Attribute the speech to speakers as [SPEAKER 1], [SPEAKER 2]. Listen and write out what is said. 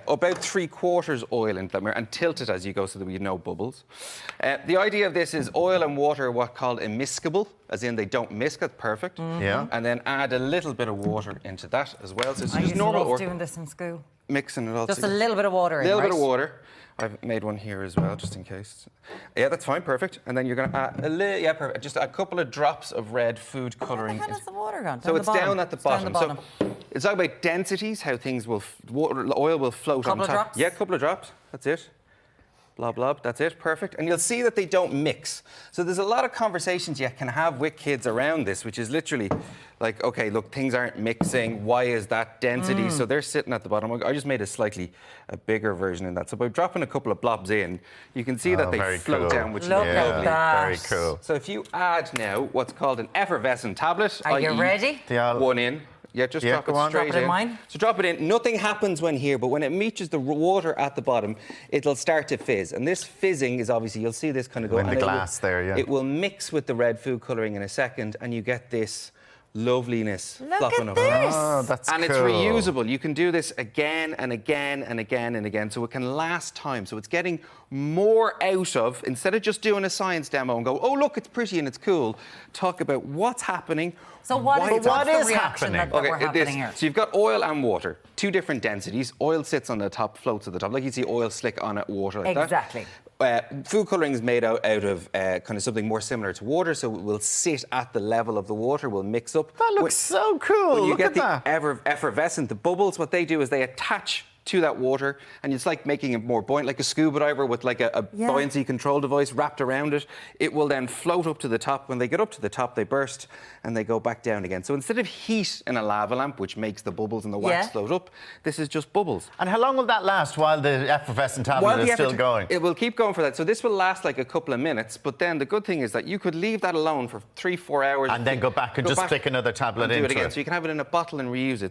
[SPEAKER 1] about 3/4 oil into that mirror and tilt it as you go so that we have no bubbles. The idea of this is oil and water are what's called immiscible, as in they don't misc. That's perfect.
[SPEAKER 2] Yeah.
[SPEAKER 1] And then add a little bit of water into that as well. So it's
[SPEAKER 3] I
[SPEAKER 1] just
[SPEAKER 3] used
[SPEAKER 1] normal
[SPEAKER 3] to love doing this in school.
[SPEAKER 1] mixing it all
[SPEAKER 3] Just
[SPEAKER 1] together.
[SPEAKER 3] a little bit of water in,
[SPEAKER 1] A little
[SPEAKER 3] right?
[SPEAKER 1] bit of water. I've made one here as well, just in case. Yeah, that's fine, perfect. And then you're going to add perfect. Just a couple of drops of red food colouring.
[SPEAKER 3] Where the hell has the water gone?
[SPEAKER 1] So it's down at the bottom.
[SPEAKER 3] Down the bottom.
[SPEAKER 1] So it's all about densities, how things will, oil will float on top.
[SPEAKER 3] Couple of drops?
[SPEAKER 1] Yeah, a couple of drops. That's it. Blob, blob, that's it, perfect. And you'll see that they don't mix. So there's a lot of conversations you can have with kids around this, which is literally like, okay, look, things aren't mixing. Why is that density? So they're sitting at the bottom. I just made a bigger version in that. So by dropping a couple of blobs in, you can see that they float down, which is
[SPEAKER 3] Look at
[SPEAKER 1] lovely.
[SPEAKER 3] that.
[SPEAKER 2] Very cool.
[SPEAKER 1] So if you add now what's called an effervescent tablet,
[SPEAKER 3] Are you
[SPEAKER 1] i.e.
[SPEAKER 3] ready?
[SPEAKER 1] One in. Yeah, just drop it straight
[SPEAKER 3] Drop it in mine.
[SPEAKER 1] So drop it in. Nothing happens when here, but when it reaches the water at the bottom, it'll start to fizz. And this fizzing is obviously, you'll see this kind of go...
[SPEAKER 2] In the glass there, yeah.
[SPEAKER 1] It will mix with the red food colouring in a second, and you get this loveliness flopping
[SPEAKER 3] at
[SPEAKER 1] up.
[SPEAKER 3] this.
[SPEAKER 2] Oh, that's
[SPEAKER 1] And
[SPEAKER 2] cool.
[SPEAKER 1] it's reusable. You can do this again and again and again and again, so it can last time. So it's getting more out of, instead of just doing a science demo and go, oh, look, it's pretty and it's cool, talk about what's happening.
[SPEAKER 3] So what
[SPEAKER 1] why
[SPEAKER 3] is
[SPEAKER 1] it's
[SPEAKER 2] what
[SPEAKER 3] the
[SPEAKER 2] is
[SPEAKER 3] reaction
[SPEAKER 2] happening?
[SPEAKER 3] that we're happening here?
[SPEAKER 1] So you've got oil and water, two different densities. Oil sits on the top, floats at the top, like you see oil slick on it, water like
[SPEAKER 3] Exactly.
[SPEAKER 1] that. Food colouring is made out of kind of something more similar to water, so it will sit at the level of the water, will mix up.
[SPEAKER 2] That looks so cool.
[SPEAKER 1] When you
[SPEAKER 2] Look
[SPEAKER 1] get
[SPEAKER 2] at
[SPEAKER 1] the
[SPEAKER 2] that.
[SPEAKER 1] effervescent, the bubbles, what they do is they attach to that water, and it's like making it more buoyant, like a scuba diver with like a buoyancy control device wrapped around it. It will then float up to the top. When they get up to the top, they burst and they go back down again. So instead of heat in a lava lamp, which makes the bubbles and the wax float up, this is just bubbles.
[SPEAKER 2] And how long will that last while the effervescent tablet is still going?
[SPEAKER 1] It will keep going for that. So this will last like a couple of minutes, but then the good thing is that you could leave that alone for 3-4 hours.
[SPEAKER 2] And then go back and just stick another tablet
[SPEAKER 1] and do
[SPEAKER 2] into
[SPEAKER 1] it again.
[SPEAKER 2] it.
[SPEAKER 1] So you can have it in a bottle and reuse it.